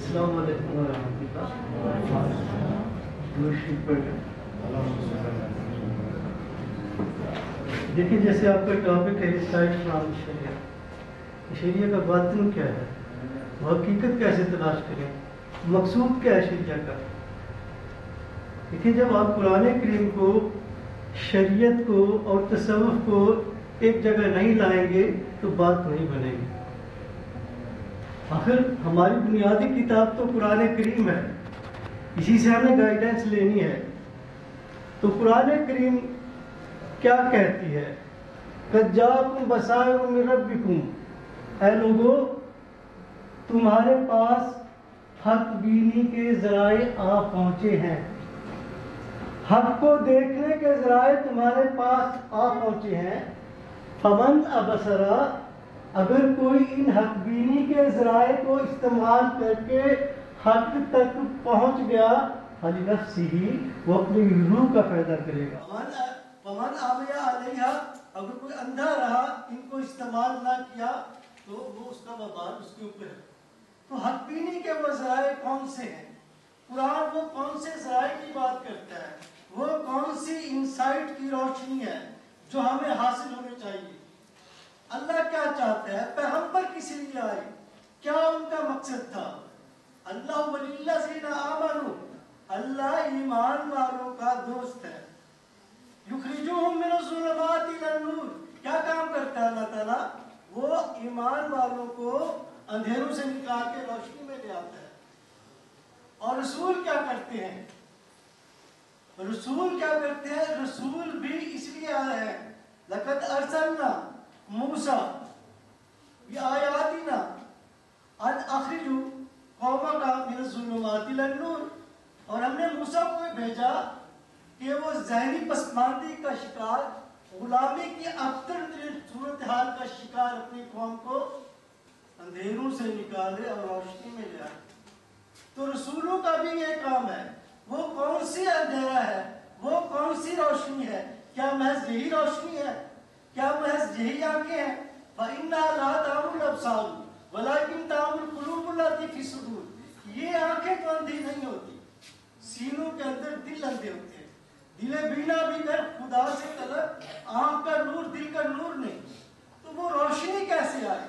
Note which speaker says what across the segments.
Speaker 1: السلام علیکم ورحمۃ اللہ۔ دیکھیں جیسے آپ کا ٹاپک ہے سائٹ فرام شریعہ، شریعہ کا باطن کیا ہے، حقیقت کیسے تلاش کریں، مقصود کیا ہے شریعہ کا۔ دیکھیں جب آپ قرآن کریم کو، شریعت کو اور تصوف کو ایک جگہ نہیں لائیں گے تو بات نہیں بنے گی۔ آخر ہماری بنیادی کتاب تو قرآن کریم ہے، اسی سے ہمیں گائیڈنس لینی ہے۔ تو قرآن کریم کیا کہتی ہے؟ قَدْ جَاءَكُمْ بَصَائِرُ مِن رَبِّكُمْ، اے لوگو تمہارے پاس حق بینی کے ذرائع آ پہنچے ہیں، حق کو دیکھنے کے ذرائع تمہارے پاس آ پہنچے ہیں۔ فَمَنْ أَبْصَرَ، اگر کوئی ان حق بینی کے ذرائع کو استعمال کر کے حق تک پہنچ گیا، فَلِنَفْسِهِ، وہ اپنی روح کا فائدہ کرے گا۔ فَمَنْ عَمِيَ عَلَيْهَا، اگر کوئی اندھا رہا، ان کو استعمال نہ کیا تو وہ اس کا وبال اس کے اوپر ہے۔ تو حق بینی کے وہ ذرائع کون سے ہیں؟ قرآن وہ کون سے ذرائع کی بات کرتا ہے؟ وہ کون سی انسائٹ کی روشنی ہے جو ہمیں حاصل ہونی چاہیے؟ اللہ کیا چاہتا ہے؟ پیغمبر کس لیے آئے؟ کیا ان کا مقصد تھا؟ اللہ وَلِلَّذِينَ آمَنُوا، اللہ ایمان والوں کا دوست ہے۔ یخرجوہم من الظلمات الی النور، کیا کام کرتا ہے اللہ تعالیٰ؟ وہ ایمان والوں کو اندھیروں سے نکال کے روشنی میں لے آتا ہے۔ اور رسول کیا کرتے ہیں؟ رسول کیا کرتے ہیں؟ رسول بھی اس لیے آئے ہیں۔ لَقَدْ أَرْسَلْنَا موسیٰ بِآیاتِنَا أَنْ أَخْرِجُوا قَوْمَكَ مِنَ الظُّلُمَاتِ إِلَى النُّورِ، اور ہم نے موسیٰ کو بھیجا کہ وہ ذہنی پسماندگی کا شکار، غلامی کی ابتر ترین صورتحال کا شکار اپنی قوم کو اندھیروں سے نکالے اور روشنی میں لے آئے۔ تو رسولوں کا بھی یہ کام ہے۔ وہ کون سی اندھیرا ہے، وہ کون سی روشنی ہے؟ کیا محض یہی روشنی ہے؟ کیا محض یہی آنکھیں ہیں؟ فَإِنَّهَا لَا تَعْمَى الْأَبْصَارُ وَلَكِنْ تَعْمَى الْقُلُوبُ الَّتِي فِي الصُّدُورِ، یہ آنکھیں تو اندھی نہیں ہوتی، سینوں کے اندر دل اندھے ہوتے ہیں۔ دل بینا بھی کر خدا سے طلب، آنکھ کا نور دل کا نور نہیں۔ تو وہ روشنی کیسے آئے؟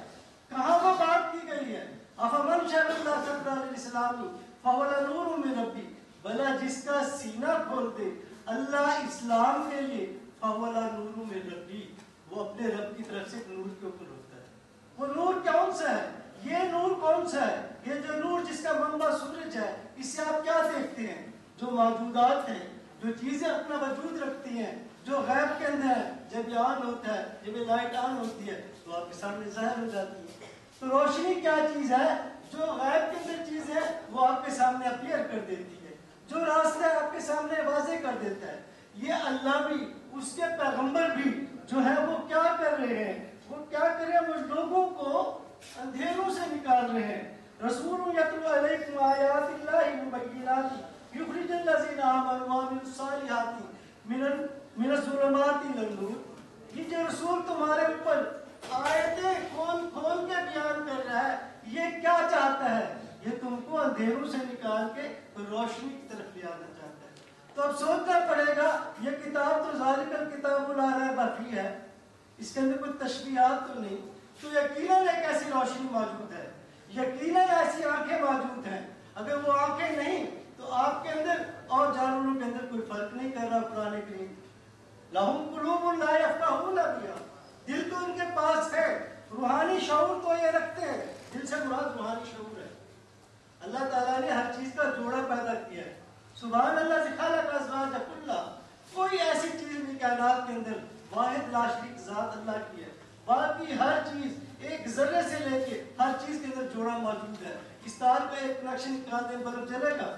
Speaker 1: کہاں وہ بات کی گئی ہے؟ أَفَمَنْ شَرَحَ اللَّهُ صَدْرَهُ لِلْإِسْلَامِ فَهُوَ نُورٌ مِّن رَبِّهِ، بھلا جس کا سینہ کھول دے اللہ اسلام کے لیے، فَهُوَ نُورٌ مِّن رَبِّهِ، وہ اپنے رب کی طرف سے نور کے اوپر ہوتا ہے۔ وہ نور کون سا ہے؟ یہ نور کون سا ہے؟ یہ جو نور جس کا منبع سورج ہے، اس سے آپ کیا دیکھتے ہیں؟ جو موجودات ہیں، جو چیزیں اپنا وجود رکھتی ہیں، جو غیب کے اندر ہے، جب یہ آن ہوتا ہے، جب یہ لائٹ آن ہوتی ہے تو آپ کے سامنے ظاہر ہو جاتی ہے۔ تو روشنی کیا چیز ہے؟ جو غیب کے اندر چیز ہے وہ آپ کے سامنے اپیئر کر دیتی ہے، جو راستہ ہے آپ کے سامنے واضح کر دیتا ہے۔ یہ اللہ بھی، اس کے پیغمبر بھی جو ہے وہ کیا کر رہے ہیں؟ وہ کیا کر رہے ہیں؟ وہ لوگوں کو اندھیروں سے نکال رہے ہیں۔ رسول یتلو علیکم آیات اللہ مبینات یخرج الذین آمنوا وعملوا الصالحات من الظلمات الی النور، یہ جو رسول تمہارے اوپر آیتیں کھول کھول کے بیان کر رہا ہے، یہ کیا چاہتا ہے؟ یہ تم کو اندھیروں سے نکال کے روشنی کی طرف لے آنا چاہتا ہے۔ تو اب سوچنا پڑے گا، یہ کتاب تو ذالک الکتاب لا ریب فیہ ہے، اس کے اندر کوئی تشبیہات تو نہیں، تو یقیناً ایک ایسی روشنی موجود ہے، یقیناً ایسی آنکھیں موجود ہیں۔ اگر وہ آنکھیں نہیں تو آپ کے اندر اور جانوروں کے اندر کوئی فرق نہیں کر رہا قرآن کریم۔ لَهُمْ قُلُوبٌ لَا يَفْقَهُونَ بِهَا، دل تو ان کے پاس ہے، روحانی شعور تو یہ رکھتے ہیں، دل سے مراد روحانی شعور ہے۔ اللہ تعالیٰ نے ہر چیز کا جوڑا پیدا کیا ہے۔ سبحان اللہ سے خلق ازواج کلھا، کوئی ایسی چیز نہیں کائنات کے اندر، واحد لا شریک ذات اللہ کی ہے، باقی ہر چیز ایک ذرے سے لے کے ہر چیز کے اندر جوڑا موجود ہے۔ اس تار کا ایک کنیکشن نکال دیں بلب جلے گا؟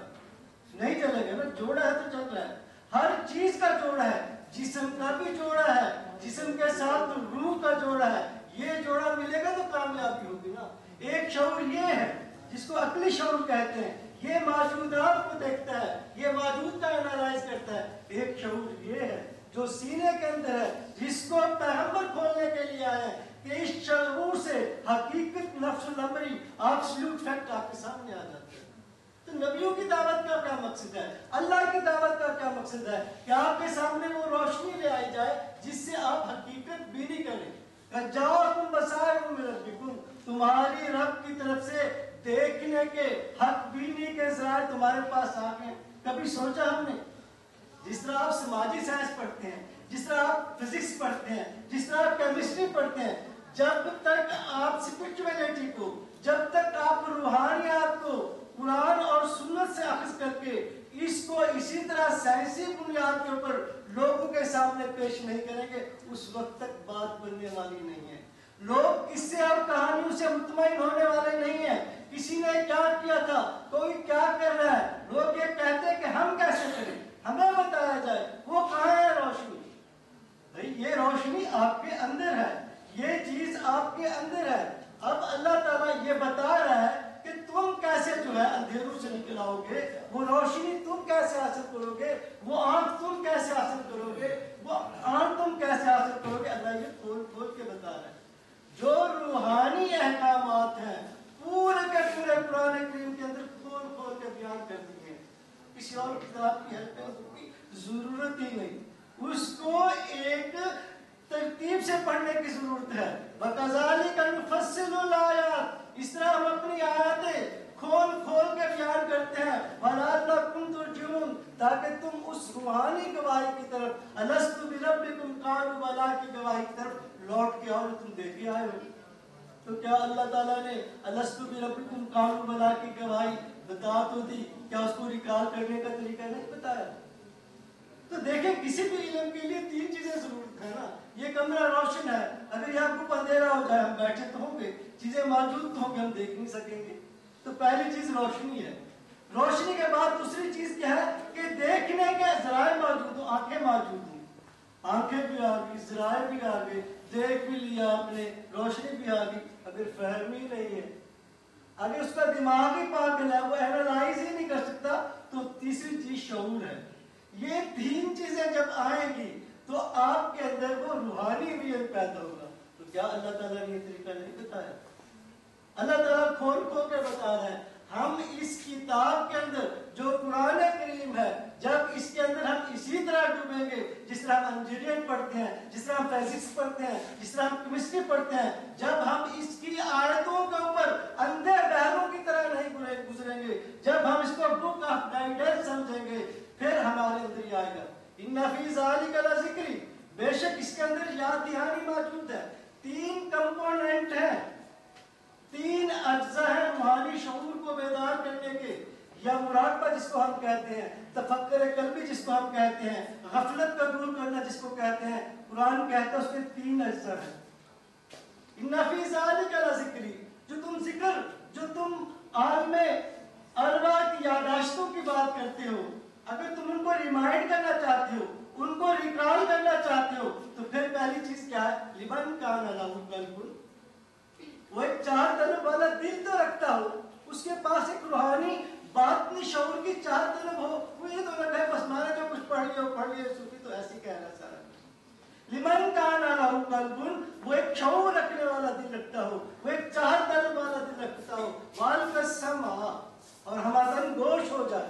Speaker 1: نہیں جلے گا نا، جوڑا ہے تو چل رہا ہے۔ ہر چیز کا جوڑا ہے، جسم کا بھی جوڑا ہے، جسم کے ساتھ روح کا جوڑا ہے، یہ جوڑا ملے گا تو کامیابی ہوگی نا۔ ایک شعور یہ ہے جس کو عقلی شعور کہتے ہیں، یہ موجودات کو دیکھتا ہے، یہ موجود کا انالائز کرتا ہے۔ ایک شعور یہ ہے جو سینے کے اندر ہے، جس کو پیغمبر کھولنے کے لیے آئے ہیں، کہ اس شعور سے حقیقت نفس الامری ایبسولوٹ فیکٹ آپ کے سامنے آ جاتا ہے۔ تو نبیوں کی دعوت کا کیا مقصد ہے، اللہ کی دعوت کا کیا مقصد ہے کہ آپ کے سامنے وہ روشنی لے آئی جائے جس سے آپ حقیقت بینی کریں۔ جاؤکم بصائر من ربکم، تمہاری رب کی طرف سے دیکھنے کے، حق بینی کے ذرائع تمہارے پاس آ گئے۔ کبھی سوچا ہم نے، جس طرح آپ سماجی سائنس پڑھتے ہیں، جس طرح آپ فزکس پڑھتے ہیں، جس طرح آپ کیمسٹری پڑھتے ہیں، جب تک آپ اسپرچولیٹی کو، جب تک آپ روحانیات کو قرآن اور سنت سے اخذ کر کے اس کو اسی طرح سائنسی بنیاد کے اوپر لوگوں کے سامنے پیش نہیں کریں گے، اس وقت تک بات بننے والی نہیں ہے۔ لوگ اس سے اور کہانیوں سے مطمئن ہونے والے نہیں ہیں۔ کسی نے کیا کیا تھا، کوئی کیا کر رہا ہے، لوگ یہ کہتے ہیں کہ ہم کیسے کریں، ہمیں بتایا جائے وہ کہاں ہے روشنی۔ بھئی یہ روشنی آپ کے اندر ہے، یہ چیز آپ کے اندر ہے۔ اب اللہ تعالیٰ یہ بتا رہا ہے کہ تم کیسے جو ہے اندھیروں سے نکل آؤ گے، وہ روشنی تم کیسے حاصل کرو گے، وہ آنکھ تم کیسے حاصل کرو گے، وہ آنکھ تم کیسے حاصل کرو گے۔ اللہ یہ کھول کھول کے بتا رہا ہے۔ جو روحانی احکامات ہیں پورے کے پورے قرآن کریم کے اندر کھول کھول کے بیان کر دیے ہیں، کسی اور کتاب کی ہیلپ کی ضرورت ہی نہیں، اس کو ایک ترتیب سے پڑھنے کی ضرورت ہے۔ وَكَذَلِكَ نُفَصِّلُ الْآيَاتِ، اس طرح ہم اپنی آیاتیں کھول کھول کے بیان کرتے ہیں۔ وَلَعَلَّكُمْ تُرْجِعُونَ، تاکہ تم اس روحانی گواہی کی طرف، أَلَسْتُ بِرَبِّكُمْ قَالُوا بَلَىٰ کی گواہی کی طرف لوٹ کے آؤ جو تم دیکھے آئے ہو۔ تو کیا اللہ تعالیٰ نے أَلَسْتُ بِرَبِّكُمْ قَالُوا بَلَىٰ کی گواہی بتا تو دی، کیا اس کو ریکال کرنے کا طریقہ نہیں بتایا؟ تو دیکھیں کسی بھی علم کے لیے تین چیزیں ضرورت ہے نا۔ یہ کمرہ روشن ہے، اگر یہاں کو اندھیرا ہو جائے ہم بیٹھے تو ہوں گے، چیزیں موجود تو ہوں گے، ہم دیکھ نہیں سکیں گے۔ تو پہلی چیز روشنی ہے۔ روشنی کے بعد دوسری چیز کیا ہے کہ دیکھنے کے ذرائع موجود ہوں، آنکھیں موجود ہوں، آنکھیں بھی آ گئی، ذرائع بھی آ گئے، دیکھ بھی لیا آپ نے، روشنی بھی آ گئی۔ اگر فہم ہی نہیں ہے، اگر اس کا دماغ ہی پاگل ہے، وہ اینالائز ہی نہیں کر سکتا، تو تیسری چیز شعور ہے۔ یہ تین چیزیں جب آئیں گی تو آپ کے اندر وہ روحانی علم پیدا ہوگا۔ تو کیا اللہ تعالیٰ نے یہ طریقہ نہیں بتایا؟ اللہ تعالیٰ کھول کھول کے بتا رہے ہیں۔ ہم اس کتاب کے اندر جو قرآن کریم ہے، جب اس کے اندر ہم اسی طرح ڈوبیں گے جس طرح ہم انجینئرنگ پڑھتے ہیں، جس طرح ہم فزکس پڑھتے ہیں، جس طرح ہم کیمسٹری پڑھتے ہیں، جب ہم اس کی آیتوں کے اوپر اندھے بہروں کی طرح نہیں گزریں گے، جب ہم اس کو بک آف گائیڈنس سمجھیں گے، پھر ہمارے اندر یہ آئے گا ان فی ذالک لذکر، بے شک اس کے اندر یاد دہانی موجود ہے۔ تین کمپوننٹ ہیں، تین اجزاء ہیں روحانی شعور کو بیدار کرنے کے، یا مراقبہ جس کو ہم کہتے ہیں، تفکر قلبی جس کو ہم کہتے ہیں، غفلت کا دور کرنا جس کو کہتے ہیں۔ قرآن کہتا ہے اس کے تین اجزاء ہیں۔ ان فی ذالک لذکر، جو تم ذکر، جو تم عالم ارواح کی یاداشتوں کی بات کرتے ہو، اگر تم ان کو ریمائنڈ کرنا چاہتے ہو، ان کو ریکال کرنا چاہتے ہو، تو پھر پہلی چیز کیا ہے؟ لمن کان لہ قلب، وہ ایک چار طلب والا دل تو رکھتا ہو، اس کے پاس ایک روحانی باطنی شعور کی چار طلب ہو۔ وہ یہ تو لگا ہے بس میں نے جو کچھ پڑھ لیا صوفی تو ایسے کہہ رہا سارا۔ لمن کان لہ قلب، وہ ایک شعور رکھنے والا دل رکھتا ہو، وہ ایک چار طلب والا دل رکھتا ہو۔ والق السمع، اور ہمارا تن گوش ہو جائے،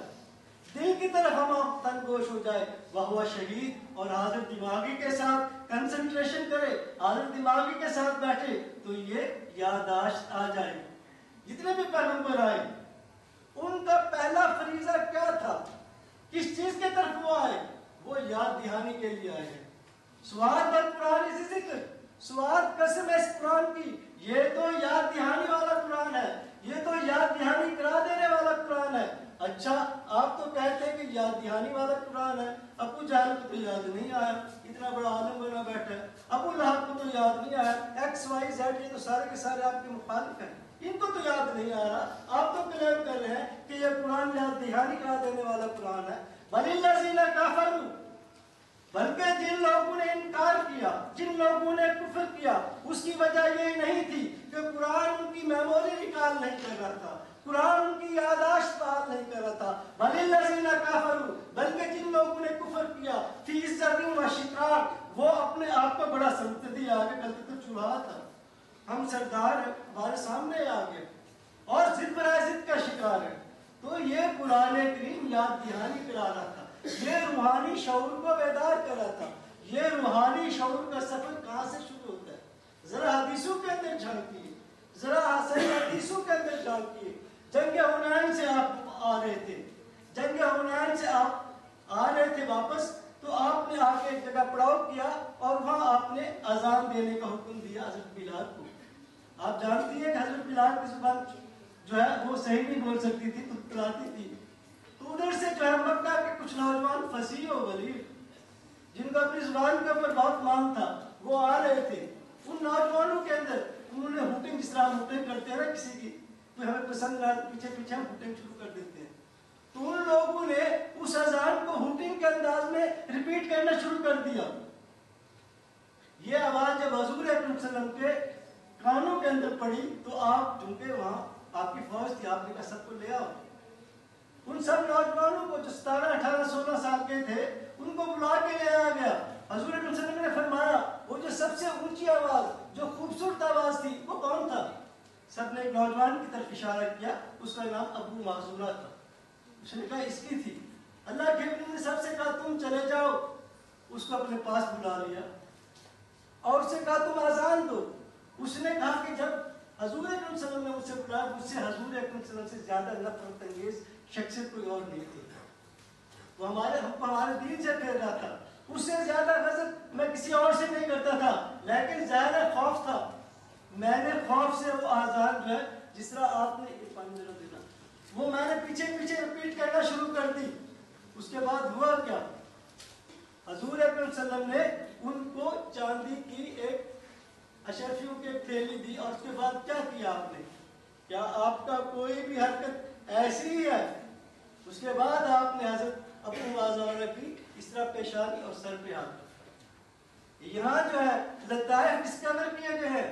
Speaker 1: دل کی طرف ہم تن گوش ہو جائے۔ وہو شہید، اور حاضر دماغی کے ساتھ کنسنٹریشن کرے، حاضر دماغی کے ساتھ بیٹھے تو یہ یادداشت آ جائے۔ جتنے بھی پیغمبر آئے ان کا پہلا فریضہ کیا تھا؟ کس چیز کے طرف وہ آئے؟ وہ یاد دہانی کے لیے آئے ہیں۔ سواد قرآن اسی ذکر، سواد قسم ہے اس قرآن کی، یہ تو یاد دہانی والا قرآن ہے، یہ تو یاد دہانی کرا دینے والا قرآن ہے۔ اچھا آپ تو کہتے ہیں کہ یاد دہانی والا قرآن ہے، ابو جہل کو تو یاد نہیں آیا، اتنا بڑا عالم بنا بیٹھا ہے، ابو لہب کو تو یاد نہیں آیا، ایکس وائی زیڈ، یہ تو سارے کے سارے آپ کے مخالف ہیں، ان کو تو یاد نہیں آ رہا۔ آپ تو کلیم کر رہے ہیں کہ یہ قرآن یاد دہانی کرا دینے والا قرآن ہے۔ وَلِلَّذِينَ كَفَرُوا، بلکہ جن لوگوں نے انکار کیا، جن لوگوں نے کفر کیا، اس کی وجہ یہ نہیں تھی کہ قرآن ان کی میموری ریکال نہیں کر رہا تھا، قرآن ان کی یاداشت بحال نہیں کر رہا تھا۔ وَلِلَّذِينَ كَفَرُوا، بلکہ جن لوگوں نے کفر کیا، فِي سَرٍ وَشِقَاقٍ، وہ اپنے آپ کو بڑا سمجھتے تھے، آگے کل تو چوہا تھا، قرآن کریم یاد دہانی کرا رہا تھا، یہ روحانی شعور کو بیدار کر رہا تھا۔ یہ روحانی شعور کا سفر کہاں سے شروع ہوتا ہے؟ ذرا حدیثوں کے اندر جھانکیے، ذرا صحیح حدیثوں کے اندر جھانکیے۔ جنگ حنین سے آپ آ رہے تھے، جنگ حنین سے آپ آ رہے تھے واپس، تو آپ نے آ کے ایک جگہ پڑاؤ کیا اور وہاں آپ نے اذان دینے کا حکم دیا حضرت بلال کو۔ آپ جانتی ہیں کہ حضرت بلال کی زبان جو ہے وہ صحیح نہیں بول سکتی تھی، تتلاتی تھی، تو ادھر سے جو ہے مکہ کے کچھ نوجوان فصیح و بلیغ جن کا اپنی زبان کے اوپر بہت مان تھا، وہ آ رہے تھے۔ ان نوجوانوں کے اندر انہوں نے ہوٹنگ، جس طرح ہوٹنگ کرتے ہیں نا کسی کی، تو ہمیں پسند نہ پیچھے پیچھے ہم ہوٹنگ شروع کر دیتے ہیں، تو ان لوگوں نے اس اذان کو ہوٹنگ کے انداز میں ریپیٹ کرنا شروع کر دیا۔ یہ آواز جب حضور اکرم صلی اللہ علیہ وسلم کے کانوں کے اندر پڑی تو آپ چونکہ وہاں آپ کی فوج تھی، آپ نے کہا سب کو لے آؤ۔ ان سب نوجوانوں کو جو 17 18 16 سال کے تھے ان کو بلا کے لے آیا گیا۔ حضور اکرم صلی اللہ علیہ وسلم نے فرمایا وہ جو سب سے اونچی آواز، جو خوبصورت آواز تھی، وہ کون تھا؟ سب نے ایک نوجوان کی طرف اشارہ کیا، اس کا نام ابو معذورہ تھا۔ اس نے کہا اس کی تھی۔ اللہ کے حبیب نے سب سے کہا تم چلے جاؤ، اس کو اپنے پاس بلا لیا اور اسے کہا تم اذان دو۔ اس نے کہا کہ جب حضور اکرم صلی اللہ علیہ وسلم نے مجھ سے بلایا، مجھ سے حضور اکرم صلی اللہ علیہ وسلم سے زیادہ نفرت انگیز شخصیت کوئی اور نہیں تھی، وہ ہمارے دین سے پھیر رہا تھا، اس سے زیادہ غضب میں کسی اور سے نہیں کرتا تھا، لیکن ظاہر خوف تھا۔ میں نے خوف سے وہ آزان جو ہے جس طرح آپ نے دینا وہ میں نے پیچھے پیچھے ریپیٹ کرنا شروع کر دی۔ اس کے بعد ہوا کیا؟ حضور اکرم صلی اللہ علیہ وسلم نے ان کو چاندی کی ایک اشرفیوں کی ایک تھیلی دی، اور اس کے بعد کیا کیا آپ نے؟ کیا آپ کا کوئی بھی حرکت ایسی ہی ہے؟ اس کے بعد آپ نے حضرت ابو معذورہ کی اس طرح پیشانی اور سر پہ ہاتھ۔ یہاں جو ہے لطائف ڈسکور کیے گئے ہیں،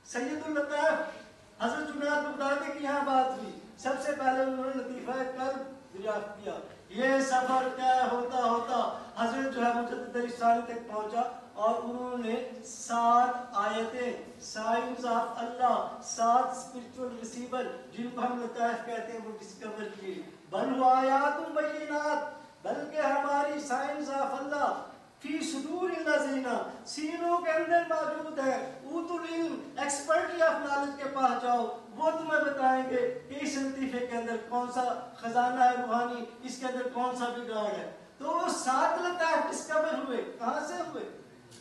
Speaker 1: سید اللطائف حضرت جنید بغدادی کی یہاں بات ہوئی، سب سے پہلے انہوں نے لطیفہ قلب دریافت کیا۔ یہ سفر طے ہوتا ہوتا حضرت جو ہے مجدد رسالہ تک پہنچا، اور انہوں نے 7 آیتیں، science of Allah, 7 spiritual receiver جن کو ہم لطائف کہتے ہیں، وہ ڈسکور کیے۔ بل ہوا آیات بینات، بلکہ ہماری سائنس آف اللہ فی صدور الذین، سینوں کے اندر موجود ہے، اوتوا العلم، ایکسپرٹی آف نالج کے پاس جاؤ، وہ تمہیں بتائیں گے کہ اس لطیفے کے اندر کون سا خزانہ ہے روحانی، اس کے اندر کون سا بگاڑ ہے۔ تو وہ 7 لطائف ڈسکور ہوئے، کہاں سے ہوئے؟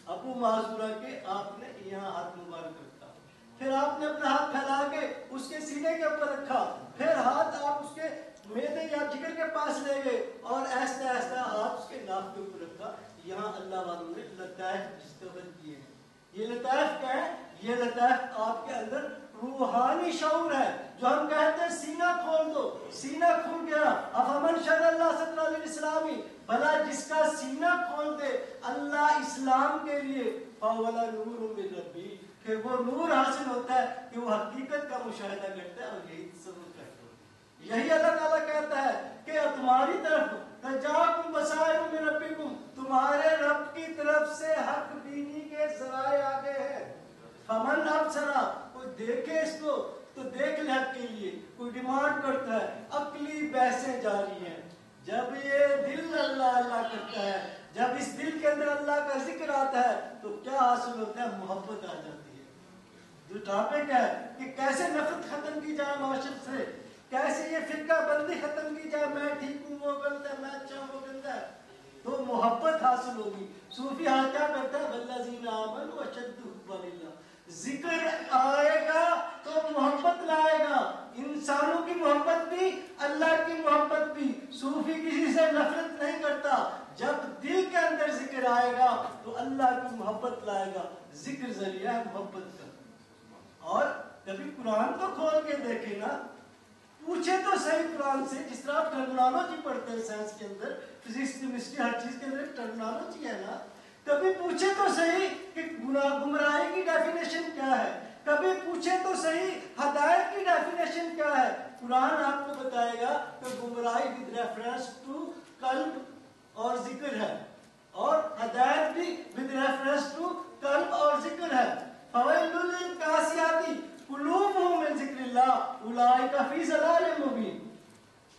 Speaker 1: ابو معذورہ کے آپ نے یہاں ہاتھ مبارک رکھا، پھر آپ نے اپنا ہاتھ پھیلا کے اس کے سینے کے اوپر رکھا، پھر ہاتھ آپ اس کے معدے یا جگر کے پاس لے گئے اور ایسا ایسا ہاتھ اس کے ناک کے اوپر رکھا۔ یہاں اللہ والوں نے لطائف ڈسکور کیے ہیں۔ یہ لطائف کیا ہے؟ یہ لطائف آپ کے اندر روحانی شعور ہے، جو ہم کہتے ہیں سینہ کھول دو، سینہ کھل گیا۔ افمن شرح اللہ صدرہ للاسلامی، بھلا جس کا سینہ کھول دے اللہ اسلام کے لیے، فَوَلَا نُورٌ مِّن رَبِّهِ، پھر وہ نور حاصل ہوتا ہے کہ وہ حقیقت کا مشاہدہ کرتا ہے اور یہی تصور کرتا ہے۔ یہی اللہ تعالیٰ کہتا ہے کہ تمہاری طرف تجاکم بصائر من ربکم، تمہارے رب کی طرف سے حق بینی کے ذرائع آگے ہیں۔ فمن ابصر، کوئی دیکھے اس کو تو دیکھ لے حق کے لیے، کوئی ڈیمانڈ کرتا ہے، عقلی بحثیں جاری ہیں۔ جب یہ دل اللہ اللہ کرتا ہے، جب اس دل کے اندر اللہ کا ذکر آتا ہے تو کیا حاصل ہوتا ہے؟ محبت آ جاتی ہے۔ جو ٹاپک ہے کہ کیسے نفرت ختم کی جائے معاشرے سے، کیسے یہ فرقہ بندی ختم کی جائے، میں ٹھیک ہوں وہ غلط ہے، میں اچھا ہوں وہ گندا ہے، تو محبت حاصل ہوگی۔ صوفی ہاں کیا کرتا ہے؟ والذین آمنوا اشد حبا للہ، ذکر آئے گا تو محبت لائے گا، انسانوں کی محبت بھی، اللہ کی محبت بھی۔ صوفی کسی سے نفرت نہیں کرتا، جب دل کے اندر ذکر آئے گا تو اللہ کی محبت لائے گا۔ ذکر ذریعہ ہے محبت کا۔ اور کبھی قرآن تو کھول کے دیکھیں نا، پوچھے تو صحیح قرآن سے، جس طرح آپ ٹرمنالوجی پڑھتے ہیں سائنس کے اندر، فزکس کیمسٹری ہر چیز کے اندر ایک ٹرمنالوجی ہے نا، کبھی پوچھے تو صحیح کہ گمراہی کی ڈیفینیشن کیا ہے، کبھی پوچھے تو صحیح ہدایت کی ڈیفینیشن کیا ہے۔ قرآن آپ کو بتائے گا کہ گمراہی ود ریفرنس ٹو قلب اور ذکر ہے، اور ہدایت بھی ود ریفرنس ٹو قلب اور ذکر ہے۔ فویل للقاسیات قلوبہم من ذکر اللہ اولئک فی ضلال مبین۔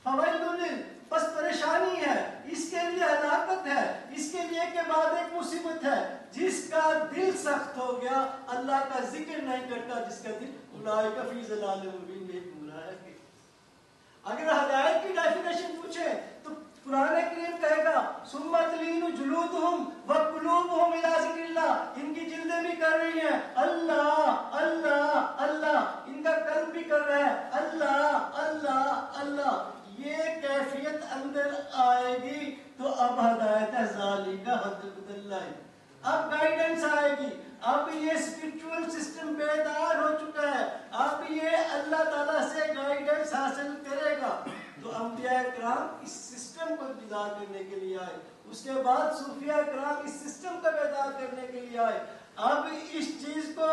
Speaker 1: فویل بس پریشانی ہے، اس کے لیے ہلاکت ہے، اس کے لیے کے بعد ایک مصیبت ہے، جس کا دل سخت ہو گیا اللہ کا ذکر نہیں کرتا، جس کا دل اولئک فی ضلال مبین میں گمراہ ہے۔ اگر ہدایت کی ڈیفینیشن پوچھے تو قرآن کریم کہے گا ثم تلین جلودہم وقلوبہم الی ذکر اللہ، ان کی جلدیں بھی کر رہی ہیں اللہ اللہ اللہ، ان کا قلب بھی کر رہا ہے اللہ اللہ اللہ۔ یہ کیفیت اندر آئے گی تو اب ہدایت ہے ذالک حد اللہ، اب گائیڈنس آئے گی، اب یہ اسپرچول سسٹم بیدار ہو چکا ہے، اب یہ اللہ تعالیٰ سے گائیڈنس حاصل کرے گا۔ تو انبیاء کرام اس سسٹم کو بیدار کرنے کے لیے آئے، اس کے بعد صوفیاء کرام اس سسٹم کو بیدار کرنے کے لیے آئے۔ اب اس چیز کو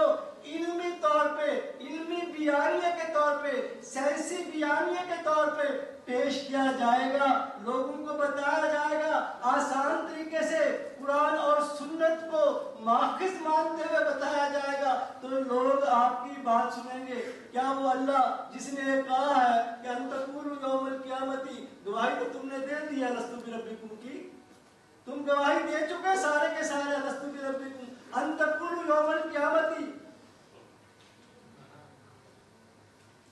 Speaker 1: علمی طور پہ، علمی بیانیے کے طور پہ، سائنسی بیانیے کے طور پہ پیش کیا جائے گا، لوگوں کو بتایا جائے گا آسان طریقے سے، قرآن اور سنت کو ماخذ مانتے ہوئے بتایا جائے گا، تو لوگ آپ کی بات سنیں گے۔ کیا وہ اللہ جس نے کہا ہے کہ ان تقولوا یوم القیامت، گواہی تو تم نے دے دی الستو بربکم کی، تم گواہی دے چکے سارے کے سارے الستو بربکم، ان تقولوا یوم القیامت،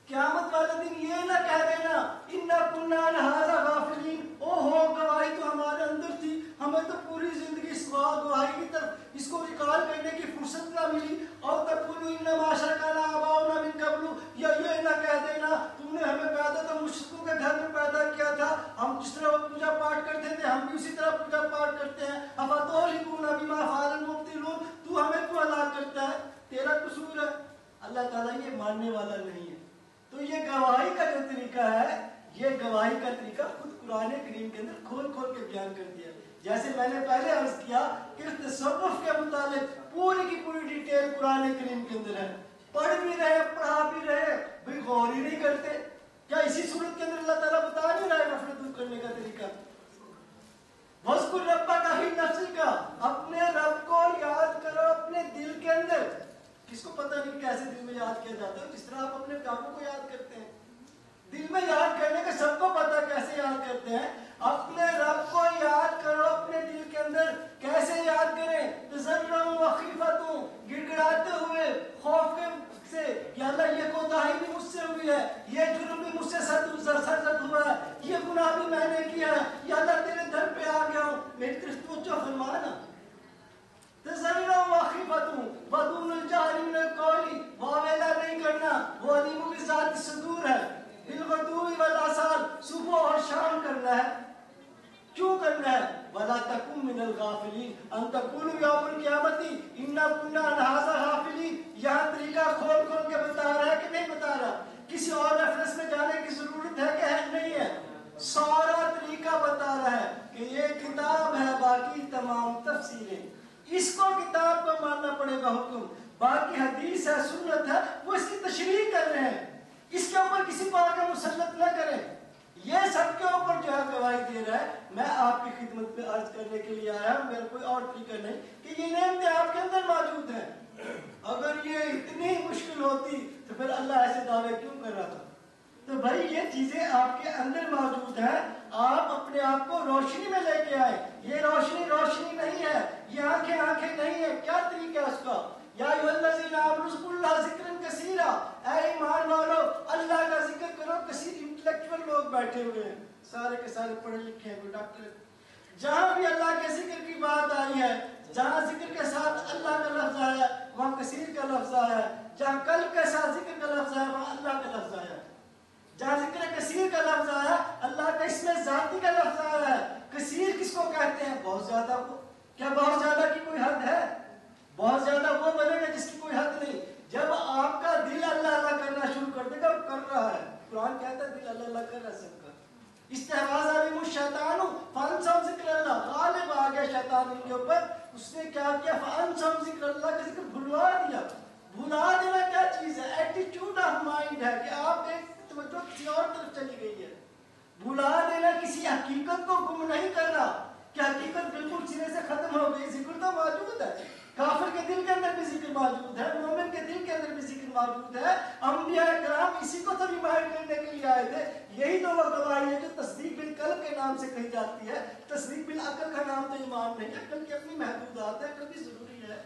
Speaker 1: قیامت والے دن یہ نہ کہہ دینا انا کنا عن ھذا غافلین، او ہو گواہی تو ہمارے اندر تھی، ہمیں تو پوری زندگی اس گواہی کی طرف اس کو ریکال کرنے کی فرصت نہ ملی، اور تقولوا انما اشرکنا آباؤنا من قبل، یا یہ نہ کہہ دینا تم نے ہمیں پیدا تو مشرکوں کے گھر میں پیدا کیا تھا، ہم جس طرح پوجا پاٹ کرتے تھے ہم بھی اسی طرح پوجا پاٹ کرتے ہیں، افتہلکون بما فعل المبطلون، تو ہمیں کیوں ہلاک کرتا ہے، تیرا قصور ہے۔ اللہ تعالیٰ یہ ماننے والا نہیں ہے۔ تو یہ گواہی کا جو طریقہ ہے، یہ گواہی کا طریقہ خود قرآن کریم کے اندر کھول کھول کے بیان کر دیا، جیسے میں نے پہلے عرض کیا کہ تصوف کے متعلق پوری کی پوری ڈیٹیل قرآن کریم کے اندر ہے، پڑھ بھی رہے پڑھا بھی رہے بھئی غور ہی نہیں کرتے، کیا اسی صورت کے اندر اللہ تعالیٰ بتا نہیں رہا ہے غفلت دور کرنے کا طریقہ؟ وَاذْكُرْ رَبَّكَ فِي نَفْسِكَ، اپنے رب کو یاد کرو اپنے دل کے اندر۔ کس کو پتہ نہیں کیسے دل میں یاد کیا جاتا ہے، جس طرح آپ اپنے کاموں کو یاد کرتے ہیں، دل میں یاد کرنے کا سب کو پتہ کیسے یاد کرتے ہیں۔ اپنے رب کو یاد کرو اپنے دل کے اندر، کیسے یاد کریں؟ تضرعا وخیفۃ، گڑ گڑاتے ہوئے خوف سے، یا اللہ یہ کوتاہی بھی مجھ سے ہوئی ہے، یہ جرم بھی مجھ سے سرزد ہوا ہے، یہ گناہ بھی میں نے کیا ہے، یا اللہ تیرے در پہ آ گیا ہوں، میری طرف توجہ فرمانا۔ تضرعا وخیفۃ ودون الجہر من القول، واویلا نہیں کرنا، وہ علیم بذات الصدور ہے، بالغدو والآصال، صبح اور شام کرنا ہے۔ کیوں کرنا ہے؟ وَلَا تَكُن مِّنَ الْغَافِلِينَ أَن تَقُولُوا يَوْمَ الْقِيَامَةِ إِنَّا كُنَّا عَنْ هَٰذَا غَافِلِينَ۔ یہاں طریقہ کھول کھول کے بتا رہا ہے کہ نہیں بتا رہا؟ کسی اور ریفرنس میں جانے کی ضرورت ہے کہ نہیں ہے؟ سارا طریقہ بتا رہا ہے کہ یہ کتاب ہے، باقی تمام تفسیریں، اس کو کتاب کو ماننا پڑے گا حکم، باقی حدیث ہے سنت ہے وہ اس کی تشریح کر رہے ہیں، اس کے اوپر کسی بات کا مسلط نہ کریں، یہ سب کے اوپر جو ہے گواہی دے رہا ہے۔ میں آپ کی خدمت میں عرض کرنے کے لیے آیا ہوں، میرا کوئی اور طریقہ نہیں کہ یہ نعمتیں آپ کے اندر موجود ہیں، اگر یہ اتنی مشکل ہوتی تو پھر اللہ ایسے دعوے کیوں کر رہا تھا؟ تو بھائی یہ چیزیں آپ کے اندر موجود ہیں، آپ اپنے آپ کو روشنی میں لے کے آئے، یہ روشنی روشنی نہیں ہے، یہ آنکھیں آنکھیں نہیں ہے، کیا طریقہ ہے اس کا؟ یا ایھا الذین آمنوا اذکروا اللہ ذکرا کثیرا، اے ایمان والو اللہ کا ذکر کرو۔ کثیر انٹلیکچوئل لوگ بیٹھے ہوئے ہیں، سارے کے سارے پڑھے لکھے ہیں، کوئی ڈاکٹر، جہاں بھی اللہ کے ذکر کی بات آئی ہے، جہاں ذکر کے ساتھ اللہ کا لفظ آیا ہے وہاں کثیر کا لفظ آیا ہے، جہاں قلب کے ساتھ ذکر کا لفظ آیا وہاں اللہ کا لفظ آیا ہے، جہاں ذکر کثیر کا لفظ آیا اللہ کا اس میں ذاتی کا لفظ آیا ہے۔ کثیر کس کو کہتے ہیں؟ بہت زیادہ کو۔ کیا بہت زیادہ کی کوئی حد ہے؟ بہت زیادہ وہ بنے گا جس کی کوئی حد نہیں۔ جب آپ کا دل اللہ اللہ کرنا شروع کر دے گا، وہ کر رہا ہے، قرآن کہتا ہے دل اللہ اللہ کر رہا ہے سب کا۔ استحواذ علیہم الشیطان فانسوا ذکر اللہ، غالب آ گیا شیطان ان کے اوپر، اس نے کیا کیا؟ فانسوا ذکر اللہ کا ذکر بھلوا دیا۔ بھلا دینا کیا چیز ہے؟ ایٹیٹیوڈ آف مائنڈ ہے کہ آپ ایک توجہ کسی اور طرف چلی گئی ہے۔ بھلا دینا کسی حقیقت کو گم نہیں کرنا کہ حقیقت بالکل سرے سے ختم ہو گئی، ذکر تو موجود ہے کافر کے دل کے اندر بھی ذکر موجود ہے، مومن کے دل کے اندر بھی ذکر موجود ہے۔ انبیاء کرام اسی کو تو ریمائنڈ کرنے کے لیے آئے تھے۔ یہی تو وہ گواہی ہے جو تصدیق بالقلب کے نام سے کہی جاتی ہے۔ تصدیق بالعقل کا نام تو ایمان نہیں ہے، عقل کی اپنی محدودات ہے، عقل بھی ضروری ہے،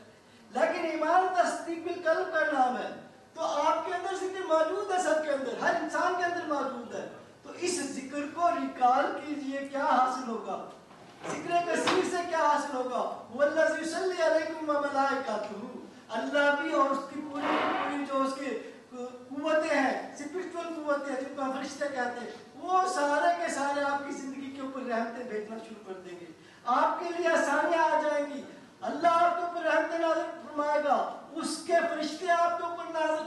Speaker 1: لیکن ایمان تصدیق بالقلب کا نام ہے۔ تو آپ کے اندر ذکر موجود ہے، سب کے اندر، ہر انسان کے اندر موجود ہے۔ تو اس ذکر کو ریکال کیجئے، کیا حاصل ہوگا؟ ذکر کثیر سے کیا حاصل ہوگا؟ وَالَّذِي يُصَلِّي عَلَيْكُمْ وَمَلَائِكَتُهُ، اللہ بھی اور اس کی پوری جو اس کی قوتیں ہیں، اسپرچول قوتیں ہیں، جن کو ہم فرشتے کہتے ہیں، وہ سارے کے سارے آپ کی زندگی کے اوپر رحمتیں بھیجنا شروع کر دیں گے۔ آپ کے لیے آسانیاں آ جائیں گی، اللہ آپ کے اوپر رحمتیں نازل فرمائے گا، اس کے فرشتے آپ کے اوپر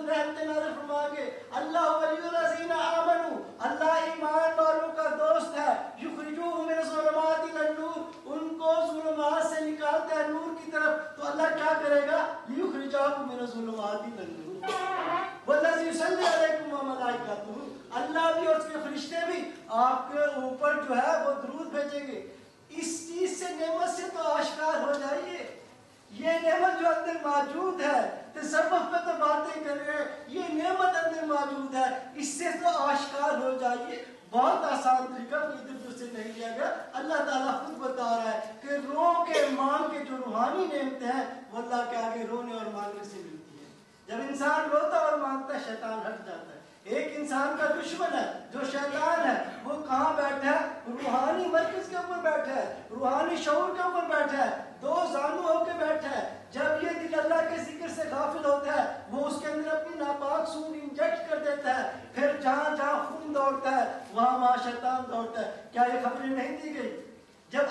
Speaker 1: رحمتیں نازل فرمائیں گے۔ اللہ ولی الذین آمنوا، اللہ ایمان والوں کا دوست ہے، یخرجوہم من الظلمات الی النور، ان کو ظلمات سے نکالتا ہے نور کی طرف۔ تو اللہ کیا کرے گا؟ لیخرجاکم من الظلمات الی النور، والذی یصلی علیکم وملائکتہ، اللہ بھی اور اس کے فرشتے بھی آپ کے اوپر جو ہے وہ درود بھیجیں گے۔ اس چیز سے، نعمت سے تو آشکار ہو جائیے، یہ نعمت جو اندر موجود ہے، تصوف پہ تو باتیں کر رہے ہیں، یہ نعمت اندر موجود ہے، اس سے تو آشکار ہو جائیے۔ بہت آسان طریقہ، ادھر ادھر سے نہیں لیا گیا، اللہ تعالیٰ خود بتا رہا ہے کہ رو کے مانگ کے جو روحانی نعمتیں ہیں وہ اللہ کے آگے رونے اور مانگنے سے ملتی ہیں۔ جب انسان روتا اور مانگتا ہے، شیطان ہٹ جاتا ہے۔ ایک انسان کا دشمن ہے جو شیطان ہے، وہ کہاں بیٹھا ہے؟ روحانی مرکز کے اوپر بیٹھا ہے، روحانی شعور کے اوپر بیٹھا ہے، دو زانو ہو کے بیٹھا ہے۔ جب یہ دل اللہ کے ذکر سے غافل ہوتا ہے، وہ اس کے اندر اپنی ناپاک سونگ انجیکٹ کر دیتا ہے، پھر جہاں جہاں خون دوڑتا ہے وہاں شیطان دوڑتا ہے۔ کیا یہ خبریں نہیں دی گئی؟ جب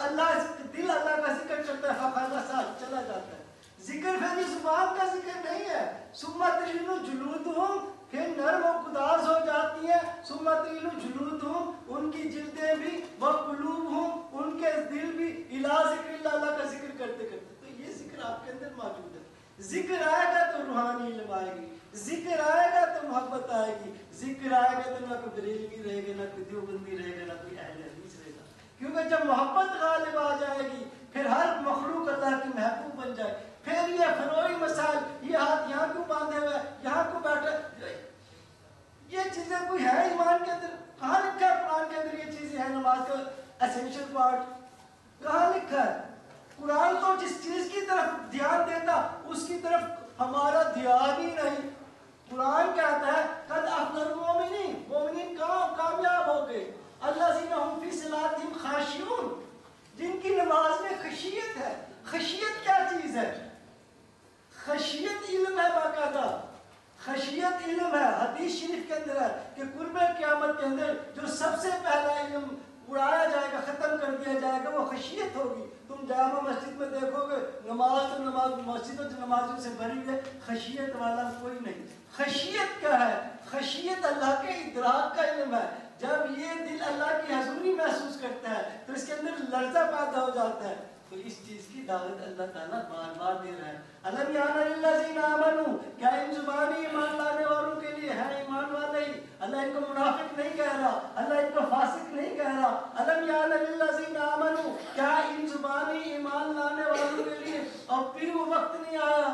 Speaker 1: دل اللہ کا ذکر کرتا ہے، خفانہ ساتھ چلا جاتا ہے۔ ذکر پھر یہ زبان کا ذکر نہیں ہے، ثم تلین جلودہم، پھر نرم و گداز ہو جاتی ہیں، ثم تلین جلودہم، ان کی جلدیں بھی، وقلوبہم، ان کے دل بھی، الی ذکر اللہ کا ذکر کرتے کرتے۔ تو یہ ذکر آپ کے اندر موجود ہے۔ ذکر آئے گا تو روحانی علم آئے گی، ذکر آئے گا تو محبت آئے گی، ذکر آئے گا تو نہ کوئی بریلوی رہے گا، نہ کوئی دیوبندی رہے گا، نہ کوئی اہل حدیث رہے گا۔ کیونکہ جب محبت غالب آ جائے گی، پھر ہر مخلوق اللہ کی محبوب بن جائے۔ پھر یہ فروعی مسائل، یہ ہاتھ یہاں کیوں باندھے ہوئے، یہاں کیوں بیٹھے، یہ چیزیں کوئی ہے ایمان کے اندر؟ کہاں لکھا ہے قرآن کے اندر یہ چیزیں ہیں نماز کا ایسینشل پارٹ؟ کہاں لکھا ہے؟ قرآن تو جس چیز کی طرف دھیان دیتا اس کی طرف ہمارا دھیان ہی نہیں۔ قرآن کہتا ہے قد افلح المؤمنین، مومنین کامیاب ہو گئے، الذین هم فی صلاتہم خاشعون، جن کی نماز میں خشیت ہے۔ خشیت کیا چیز ہے؟ خشیت علم ہے، باقاعدہ خشیت علم ہے۔ حدیث شریف کے اندر ہے کہ قرب قیامت کے اندر جو سب سے پہلا علم اڑایا جائے گا، ختم کر دیا جائے گا، وہ خشیت ہوگی۔ تم جامع مسجد میں دیکھو گے، نماز مسجد نمازوں سے بھری ہے، خشیت والا کوئی نہیں۔ خشیت کیا ہے؟ خشیت اللہ کے ادراک کا علم ہے۔ جب یہ دل اللہ کی حضوری محسوس کرتا ہے تو اس کے اندر لرزہ پیدا ہو جاتا ہے۔ تو اس چیز کی دعوت اللہ تعالیٰ بار بار دے رہا ہے۔ الم یعن للذین آمنوا، کیا ان زبانی ایمان لانے والوں کے لیے ہے ایمان والے ہی؟ اللہ ان کو منافق نہیں کہہ رہا، اللہ ان کو فاسق نہیں کہہ رہا۔ الم یعن للذین آمنوا، کیا ان زبانی ایمان لانے والوں کے لیے اب پھر وہ وقت نہیں آیا؟